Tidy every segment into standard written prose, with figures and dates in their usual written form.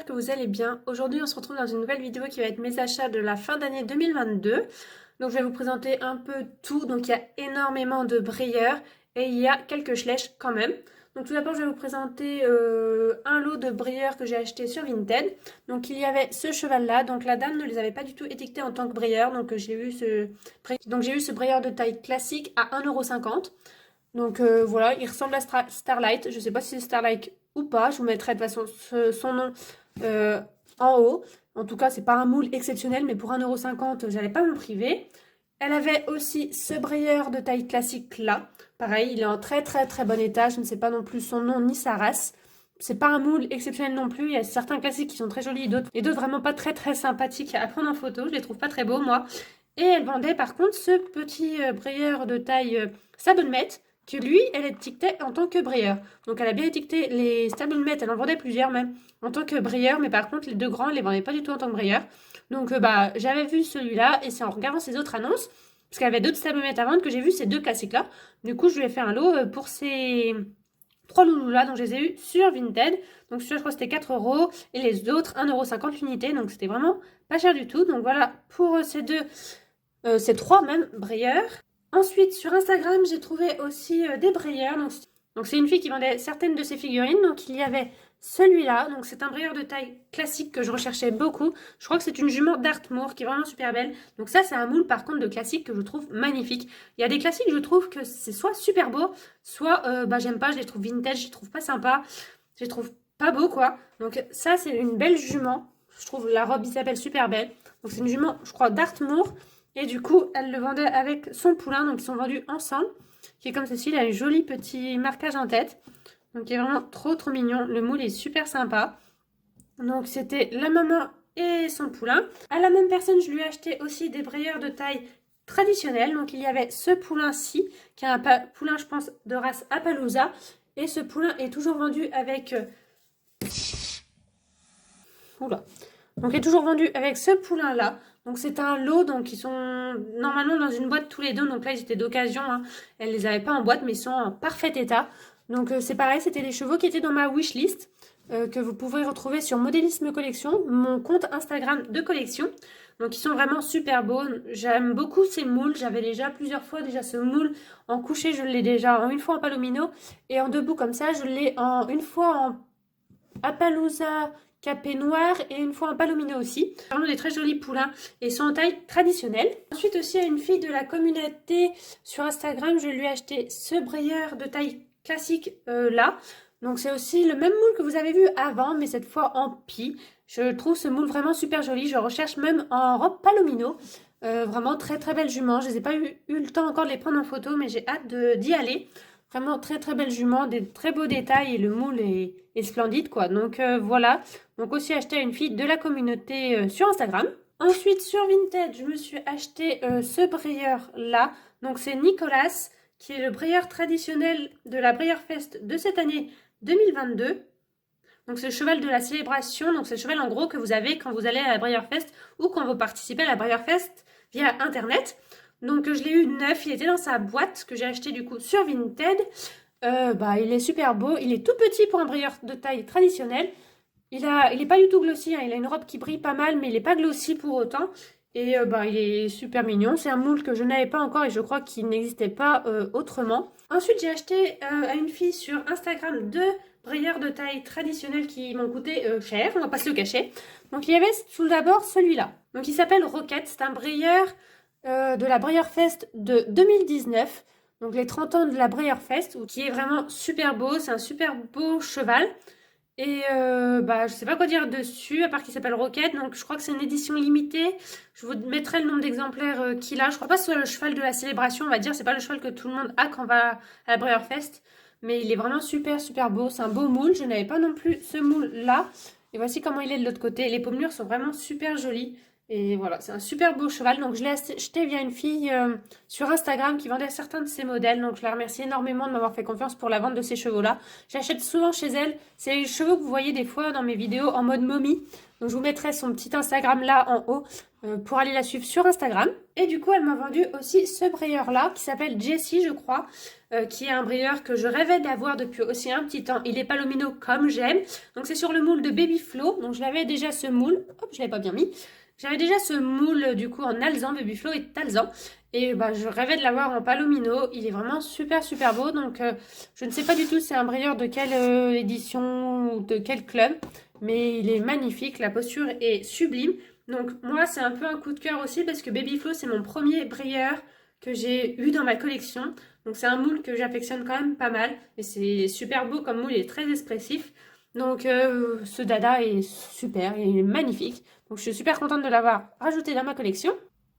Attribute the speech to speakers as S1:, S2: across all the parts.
S1: que vous allez bien. Aujourd'hui, on se retrouve dans une nouvelle vidéo qui va être mes achats de la fin d'année 2022. Donc, je vais vous présenter un peu tout. Donc, il y a énormément de brayeurs et il y a quelques schlèches quand même. Donc, tout d'abord, je vais vous présenter un lot de brayeurs que j'ai acheté sur Vinted. Donc, il y avait ce cheval-là. Donc, la dame ne les avait pas du tout étiquetés en tant que brayeur. Donc, j'ai eu ce brayeur de taille classique à 1,50 €. Donc voilà, il ressemble à Starlight. Je ne sais pas si c'est Starlight ou pas. Je vous mettrai de toute façon son nom en haut. En tout cas, c'est pas un moule exceptionnel, mais pour 1,50 €, j'allais pas me priver. Elle avait aussi ce brayeur de taille classique là. Pareil, il est en très très très bon état. Je ne sais pas non plus son nom ni sa race. C'est pas un moule exceptionnel non plus. Il y a certains classiques qui sont très jolis et d'autres vraiment pas très très sympathiques à prendre en photo. Je les trouve pas très beaux moi. Et elle vendait par contre ce petit brayeur de taille Stablemate que lui, elle étiquetait en tant que brayeur. Donc elle a bien étiqueté les Stablemate, elle en vendait plusieurs même, en tant que brayeur, mais par contre les deux grands, elle les vendait pas du tout en tant que brayeur. Donc j'avais vu celui-là, et c'est en regardant ces autres annonces, parce qu'il y avait d'autres Stablemate à vendre, que j'ai vu ces deux classiques-là. Du coup, je lui ai fait un lot pour ces trois loulous-là, donc je les ai eu sur Vinted. Donc celui-là, je crois que c'était 4 €, et les autres, 1,50 € l'unité, donc c'était vraiment pas cher du tout. Donc voilà, pour ces trois même brayeurs. Ensuite, sur Instagram, j'ai trouvé aussi des brayeurs. Donc c'est une fille qui vendait certaines de ses figurines. Donc il y avait celui-là. Donc c'est un brayeur de taille classique que je recherchais beaucoup. Je crois que c'est une jument d'Artmoor qui est vraiment super belle. Donc ça, c'est un moule par contre de classique que je trouve magnifique. Il y a des classiques, je trouve que c'est soit super beau, soit j'aime pas, je les trouve vintage, je les trouve pas sympas, je les trouve pas beaux quoi. Donc ça, c'est une belle jument. Je trouve la robe Isabelle super belle. Donc c'est une jument, je crois, d'Artmoor. Et du coup, elle le vendait avec son poulain. Donc, ils sont vendus ensemble. Qui est comme ceci. Il a un joli petit marquage en tête. Donc, il est vraiment trop, trop mignon. Le moule est super sympa. Donc, c'était la maman et son poulain. À la même personne, je lui ai acheté aussi des brayeurs de taille traditionnelle. Donc, il y avait ce poulain-ci, qui est un poulain, je pense, de race Appaloosa. Et ce poulain est toujours vendu avec... Oula. Donc, il est toujours vendu avec ce poulain-là. Donc, c'est un lot. Donc, ils sont normalement dans une boîte tous les deux. Donc, là, ils étaient d'occasion. Hein. Elle ne les avait pas en boîte, mais ils sont en parfait état. Donc, c'est pareil. C'était des chevaux qui étaient dans ma wishlist. Que vous pourrez retrouver sur Modélisme Collection, mon compte Instagram de collection. Donc, ils sont vraiment super beaux. J'aime beaucoup ces moules. J'avais déjà plusieurs fois ce moule en couché. Je l'ai déjà une fois en palomino. Et en debout comme ça, je l'ai une fois en Appaloosa capé noir et une fois un palomino aussi. Vraiment des très jolis poulains et sont en taille traditionnelle. Ensuite aussi à une fille de la communauté sur Instagram, je lui ai acheté ce brayeur de taille classique là. Donc c'est aussi le même moule que vous avez vu avant, mais cette fois en pie. Je trouve ce moule vraiment super joli. Je recherche même en robe palomino. Vraiment très très belle jument. Je n'ai pas eu le temps encore de les prendre en photo, mais j'ai hâte d'y aller. Vraiment très très belle jument, des très beaux détails et le moule est splendide quoi. Donc voilà, donc aussi acheté à une fille de la communauté sur Instagram. Ensuite sur Vinted, je me suis acheté ce brayeur là. Donc c'est Nicolas qui est le brayeur traditionnel de la Brayer Fest de cette année 2022. Donc c'est le cheval de la célébration, donc c'est le cheval en gros que vous avez quand vous allez à la Brayer Fest ou quand vous participez à la Brayer Fest via internet. Donc je l'ai eu neuf, il était dans sa boîte que j'ai acheté du coup sur Vinted. Il est super beau, il est tout petit pour un brayeur de taille traditionnelle. Il est pas du tout glossy, hein. Il a une robe qui brille pas mal, mais il n'est pas glossy pour autant. Et il est super mignon. C'est un moule que je n'avais pas encore et je crois qu'il n'existait pas autrement. Ensuite, j'ai acheté à une fille sur Instagram deux brayeurs de taille traditionnelle qui m'ont coûté cher, on va pas se le cacher. Donc il y avait tout d'abord celui-là. Donc il s'appelle Rocket, c'est un brayeur de la Brayer Fest de 2019, donc les 30 ans de la Brayer Fest, qui est vraiment super beau, c'est un super beau cheval. Et je sais pas quoi dire dessus, à part qu'il s'appelle Rocket, donc je crois que c'est une édition limitée. Je vous mettrai le nombre d'exemplaires qu'il a. Je crois pas que ce soit le cheval de la célébration, on va dire, c'est pas le cheval que tout le monde a quand on va à la Brayer Fest. Mais il est vraiment super super beau, c'est un beau moule, je n'avais pas non plus ce moule là. Et voici comment il est de l'autre côté, les pommures sont vraiment super jolies. Et voilà, c'est un super beau cheval. Donc je l'ai acheté via une fille sur Instagram qui vendait certains de ses modèles. Donc je la remercie énormément de m'avoir fait confiance pour la vente de ces chevaux-là. J'achète souvent chez elle. C'est les chevaux que vous voyez des fois dans mes vidéos en mode momie. Donc je vous mettrai son petit Instagram là en haut pour aller la suivre sur Instagram. Et du coup, elle m'a vendu aussi ce brayeur-là qui s'appelle Jessie, je crois. Qui est un brayeur que je rêvais d'avoir depuis aussi un petit temps. Il est palomino comme j'aime. Donc c'est sur le moule de Baby Flow. Donc je l'avais déjà ce moule. Hop, je l'avais pas bien mis. J'avais déjà ce moule du coup en alezan, Baby Flow et alezan. Et bah, je rêvais de l'avoir en palomino. Il est vraiment super super beau. Donc je ne sais pas du tout c'est un brayeur de quelle édition ou de quel club. Mais il est magnifique. La posture est sublime. Donc moi c'est un peu un coup de cœur aussi parce que Baby Flow c'est mon premier brayeur que j'ai eu dans ma collection. Donc c'est un moule que j'affectionne quand même pas mal. Et c'est super beau comme moule, il est très expressif. Donc ce dada est super, il est magnifique. Donc je suis super contente de l'avoir rajouté dans ma collection.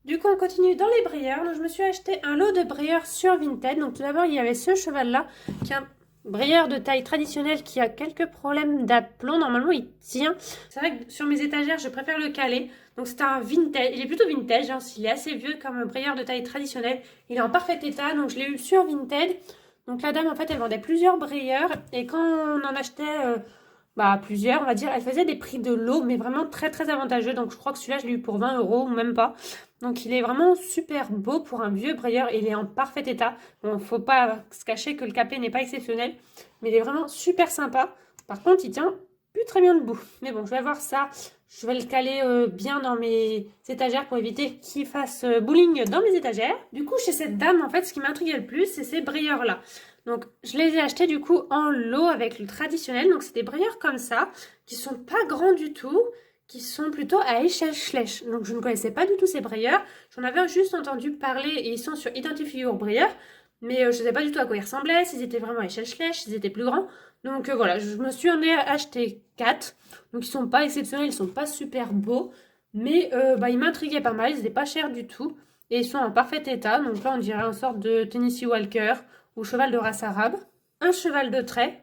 S1: Du coup on continue dans les brayeurs. Donc je me suis acheté un lot de brayeurs sur Vinted. Donc tout d'abord il y avait ce cheval là qui est un brayeur de taille traditionnelle qui a quelques problèmes d'aplomb. Normalement il tient. C'est vrai que sur mes étagères je préfère le caler. Donc c'est un vintage, il est plutôt vintage, hein, il est assez vieux comme un brayeur de taille traditionnelle. Il est en parfait état, donc je l'ai eu sur Vinted. Donc la dame en fait elle vendait plusieurs brayeurs et quand on en achetait plusieurs on va dire, elle faisait des prix de lot mais vraiment très très avantageux. Donc je crois que celui-là je l'ai eu pour 20 € ou même pas. Donc il est vraiment super beau pour un vieux brayeur et il est en parfait état. Bon, faut pas se cacher que le capé n'est pas exceptionnel, mais il est vraiment super sympa. Par contre il tient plus très bien debout. Mais bon, je vais voir ça. Je vais le caler bien dans mes étagères pour éviter qu'il fasse bowling dans mes étagères. Du coup, chez cette dame, en fait, ce qui m'intriguait le plus, c'est ces brayeurs-là. Donc, je les ai achetés du coup en lot avec le traditionnel. Donc, c'est des brayeurs comme ça, qui sont pas grands du tout, qui sont plutôt à échelle Schleich. Donc, je ne connaissais pas du tout ces brayeurs. J'en avais juste entendu parler et ils sont sur Identify Your Brayer. Mais je ne savais pas du tout à quoi ils ressemblaient, s'ils étaient vraiment à échelle Schleich, s'ils étaient plus grands. Donc voilà, je me suis en acheté 4. Donc ils sont pas exceptionnels, ils sont pas super beaux. Mais ils m'intriguaient pas mal, ils n'étaient pas chers du tout. Et ils sont en parfait état. Donc là on dirait une sorte de Tennessee Walker ou cheval de race arabe. Un cheval de trait.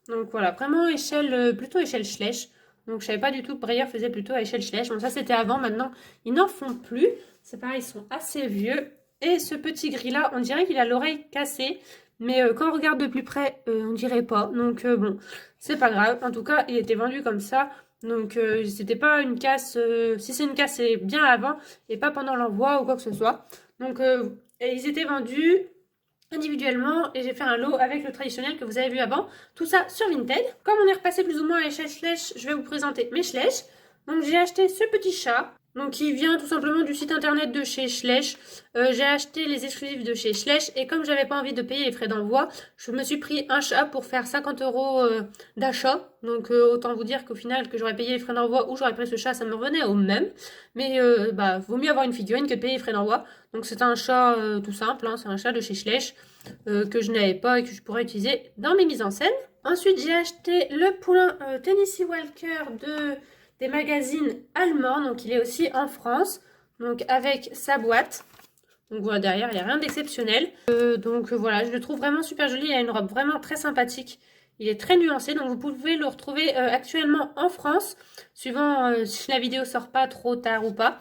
S1: Donc voilà, vraiment échelle, plutôt échelle Schleich. Donc je savais pas du tout que Breyer faisait plutôt à échelle Schleich. Bon ça c'était avant, maintenant ils n'en font plus. C'est pareil, ils sont assez vieux. Et ce petit gris là, on dirait qu'il a l'oreille cassée. Mais quand on regarde de plus près, on dirait pas. Donc bon, c'est pas grave. En tout cas, il était vendu comme ça. Donc c'était pas une casse. Si c'est une casse, c'est bien avant et pas pendant l'envoi ou quoi que ce soit. Donc ils étaient vendus individuellement et j'ai fait un lot avec le traditionnel que vous avez vu avant. Tout ça sur Vinted. Comme on est repassé plus ou moins à l'échelle Schleich, je vais vous présenter mes Schleich. Donc j'ai acheté ce petit chat. Donc il vient tout simplement du site internet de chez Schleich. J'ai acheté les exclusifs de chez Schleich et comme j'avais pas envie de payer les frais d'envoi, je me suis pris un chat pour faire 50 € d'achat. Donc autant vous dire qu'au final que j'aurais payé les frais d'envoi ou j'aurais pris ce chat, ça me revenait au même. Mais vaut mieux avoir une figurine que de payer les frais d'envoi. Donc c'est un chat tout simple, hein, c'est un chat de chez Schleich que je n'avais pas et que je pourrais utiliser dans mes mises en scène. Ensuite j'ai acheté le poulain Tennessee Walker des magazines allemands, donc il est aussi en France, donc avec sa boîte. Donc voilà, derrière, il n'y a rien d'exceptionnel. Donc voilà, je le trouve vraiment super joli. Il a une robe vraiment très sympathique. Il est très nuancé, donc vous pouvez le retrouver actuellement en France, suivant si la vidéo sort pas trop tard ou pas.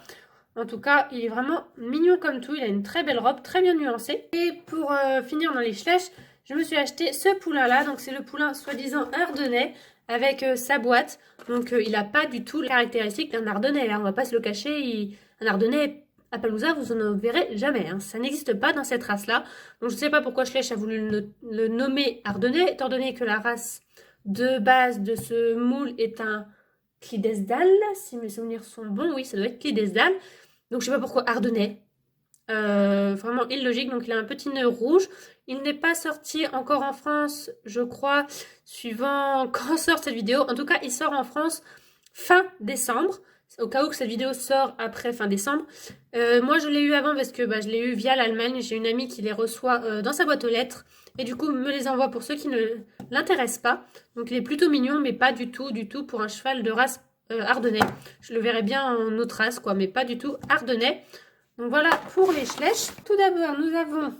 S1: En tout cas, il est vraiment mignon comme tout. Il a une très belle robe, très bien nuancée. Et pour finir dans les Schleich, je me suis acheté ce poulain-là. Donc c'est le poulain soi-disant ardennais avec sa boîte. Donc il n'a pas du tout les caractéristiques d'un ardennais. Là, on va pas se le cacher. Un ardennais Appaloosa, vous en verrez jamais. Hein. Ça n'existe pas dans cette race-là. Donc je ne sais pas pourquoi Schleich a voulu le nommer ardennais, étant donné que la race de base de ce moule est un Clydesdale. Si mes souvenirs sont bons, oui, ça doit être Clydesdale. Donc je sais pas pourquoi ardennais. Vraiment illogique. Donc il a un petit nœud rouge. Il n'est pas sorti encore en France, je crois, suivant quand sort cette vidéo. En tout cas, il sort en France fin décembre. Au cas où que cette vidéo sort après fin décembre. Moi, je l'ai eu avant parce que je l'ai eu via l'Allemagne. J'ai une amie qui les reçoit dans sa boîte aux lettres. Et du coup, me les envoie pour ceux qui ne l'intéressent pas. Donc il est plutôt mignon, mais pas du tout pour un cheval de race ardennais. Je le verrais bien en autre race, quoi, mais pas du tout ardennais. Donc voilà pour les Schleich. Tout d'abord, nous avons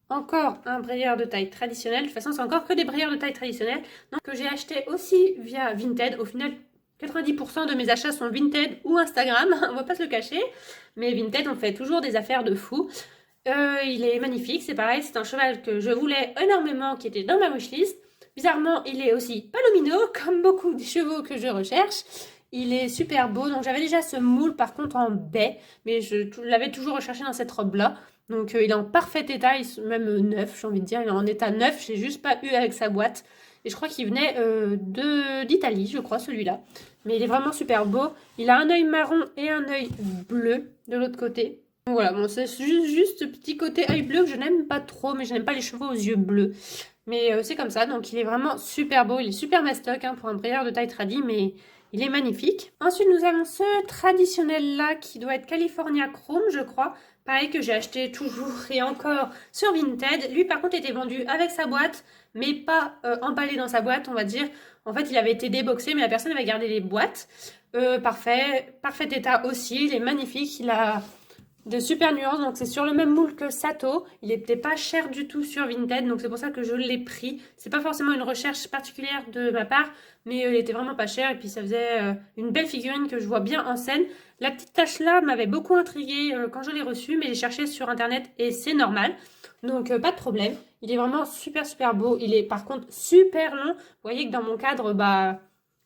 S1: encore un brayeur de taille traditionnelle. De toute façon, c'est encore que des brayeurs de taille traditionnelle. Donc, que j'ai acheté aussi via Vinted. Au final, 90% de mes achats sont Vinted ou Instagram, on va pas se le cacher. Mais Vinted, on fait toujours des affaires de fou. Il est magnifique, c'est pareil, c'est un cheval que je voulais énormément, qui était dans ma wishlist. Bizarrement, il est aussi palomino, comme beaucoup des chevaux que je recherche. Il est super beau, donc j'avais déjà ce moule par contre en baie, mais je l'avais toujours recherché dans cette robe-là. Donc il est en parfait état, même neuf, j'ai envie de dire, il est en état neuf, j'ai juste pas eu avec sa boîte. Et je crois qu'il venait d'Italie, je crois, celui-là. Mais il est vraiment super beau. Il a un œil marron et un œil bleu de l'autre côté. Donc voilà, bon, c'est juste ce petit côté œil bleu que je n'aime pas trop, mais je n'aime pas les chevaux aux yeux bleus. Mais c'est comme ça, donc il est vraiment super beau. Il est super mastoc hein, pour un brayeur de taille tradi, mais il est magnifique. Ensuite, nous avons ce traditionnel-là qui doit être California Chrome, je crois. Pareil que j'ai acheté toujours et encore sur Vinted. Lui, par contre, était vendu avec sa boîte, mais pas emballé dans sa boîte, on va dire. En fait, il avait été déboxé, mais la personne avait gardé les boîtes. Parfait état aussi. Il est magnifique. Il a de super nuances, donc c'est sur le même moule que Sato. Il n'était pas cher du tout sur Vinted, donc c'est pour ça que je l'ai pris. C'est pas forcément une recherche particulière de ma part, mais il était vraiment pas cher et puis ça faisait une belle figurine que je vois bien en scène. La petite tache là m'avait beaucoup intriguée quand je l'ai reçue, mais j'ai cherché sur internet et c'est normal, donc pas de problème. Il est vraiment super beau. Il est par contre super long. Vous voyez que dans mon cadre,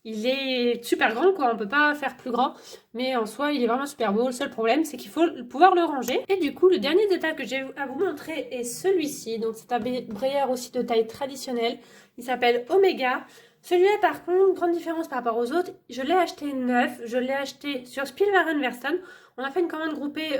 S1: il est super grand quoi, on peut pas faire plus grand, mais en soi il est vraiment super beau. Le seul problème c'est qu'il faut pouvoir le ranger. Et du coup le dernier détail que j'ai à vous montrer est celui-ci. Donc c'est un brayeur aussi de taille traditionnelle, il s'appelle Omega. Celui-là par contre, grande différence par rapport aux autres, je l'ai acheté neuf, je l'ai acheté sur Spielwarenversen. On a fait une commande groupée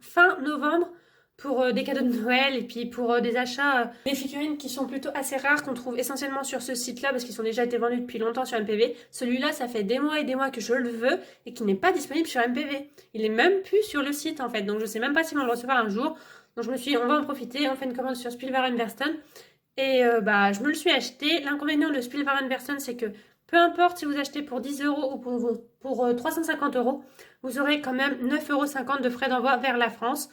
S1: fin novembre pour des cadeaux de Noël et puis pour des achats, des figurines qui sont plutôt assez rares, qu'on trouve essentiellement sur ce site-là parce qu'ils sont déjà été vendus depuis longtemps sur MPV. Celui-là, ça fait des mois et des mois que je le veux et qui n'est pas disponible sur MPV. Il est même plus sur le site en fait, donc je sais même pas si on va le recevoir un jour. Donc je me suis dit, on va en profiter, on fait une commande sur Spielwarenversen et je me le suis acheté. L'inconvénient de Spielwarenversen, c'est que peu importe si vous achetez pour 10 € ou pour 350 €, vous aurez quand même 9,50 € de frais d'envoi vers la France.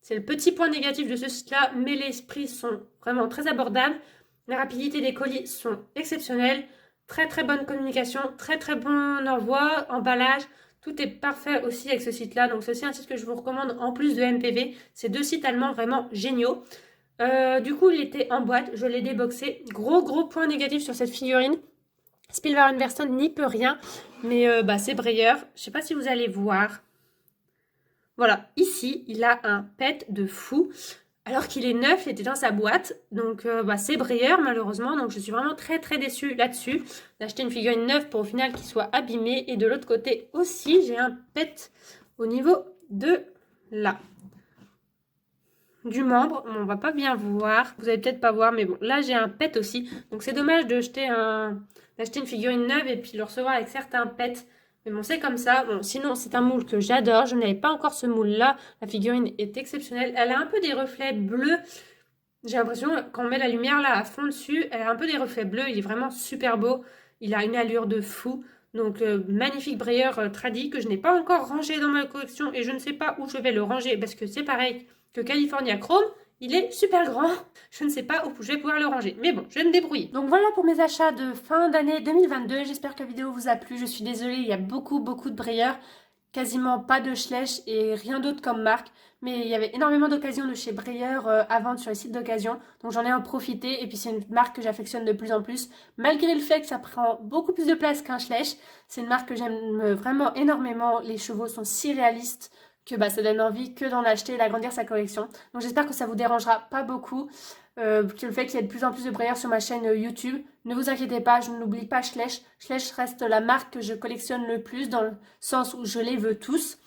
S1: C'est le petit point négatif de ce site-là, mais les prix sont vraiment très abordables. La rapidité des colis sont exceptionnelles. Très bonne communication, très bon envoi, emballage. Tout est parfait aussi avec ce site-là. Donc c'est aussi un site que je vous recommande en plus de MPV. C'est deux sites allemands vraiment géniaux. Du coup, il était en boîte. Je l'ai déboxé. Gros point négatif sur cette figurine. Spielwarenversen n'y peut rien. Mais c'est brayeur. Je ne sais pas si vous allez voir. Voilà, ici, il a un pet de fou, alors qu'il est neuf, il était dans sa boîte, donc c'est brayeur malheureusement, donc je suis vraiment très déçue là-dessus, d'acheter une figurine neuve pour au final qu'il soit abîmé. Et de l'autre côté aussi, j'ai un pet au niveau de là, du membre, on va pas bien voir, vous allez peut-être pas voir, mais bon, là j'ai un pet aussi, donc c'est dommage d'acheter une figurine neuve et puis le recevoir avec certains pets. Mais bon, c'est comme ça. Bon, sinon, c'est un moule que j'adore. Je n'avais pas encore ce moule-là. La figurine est exceptionnelle. Elle a un peu des reflets bleus. J'ai l'impression, quand on met la lumière là à fond dessus, elle a un peu des reflets bleus. Il est vraiment super beau. Il a une allure de fou. Donc, magnifique brayeur tradi que je n'ai pas encore rangé dans ma collection. Et je ne sais pas où je vais le ranger parce que c'est pareil que California Chrome. Il est super grand, je ne sais pas où je vais pouvoir le ranger, mais bon, je vais me débrouiller. Donc voilà pour mes achats de fin d'année 2022, j'espère que la vidéo vous a plu. Je suis désolée, il y a beaucoup de brayeurs, quasiment pas de Schleich et rien d'autre comme marque. Mais il y avait énormément d'occasions de chez Breyer à vendre sur les sites d'occasion, donc j'en ai en profité. Et puis c'est une marque que j'affectionne de plus en plus, malgré le fait que ça prend beaucoup plus de place qu'un Schleich. C'est une marque que j'aime vraiment énormément, les chevaux sont si réalistes que ça donne envie que d'en acheter et d'agrandir sa collection. Donc j'espère que ça vous dérangera pas beaucoup, que le fait qu'il y ait de plus en plus de brayeurs sur ma chaîne YouTube. Ne vous inquiétez pas, je n'oublie pas Schleich. Schleich reste la marque que je collectionne le plus, dans le sens où je les veux tous.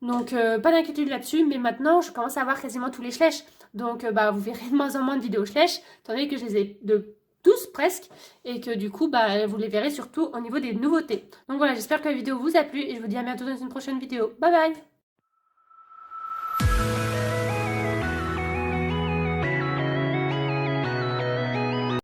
S1: Donc pas d'inquiétude là-dessus, mais maintenant je commence à avoir quasiment tous les Schleich. Donc vous verrez de moins en moins de vidéos Schleich, étant donné que je les ai de tous presque, et que du coup vous les verrez surtout au niveau des nouveautés. Donc voilà, j'espère que la vidéo vous a plu et je vous dis à bientôt dans une prochaine vidéo. Bye bye!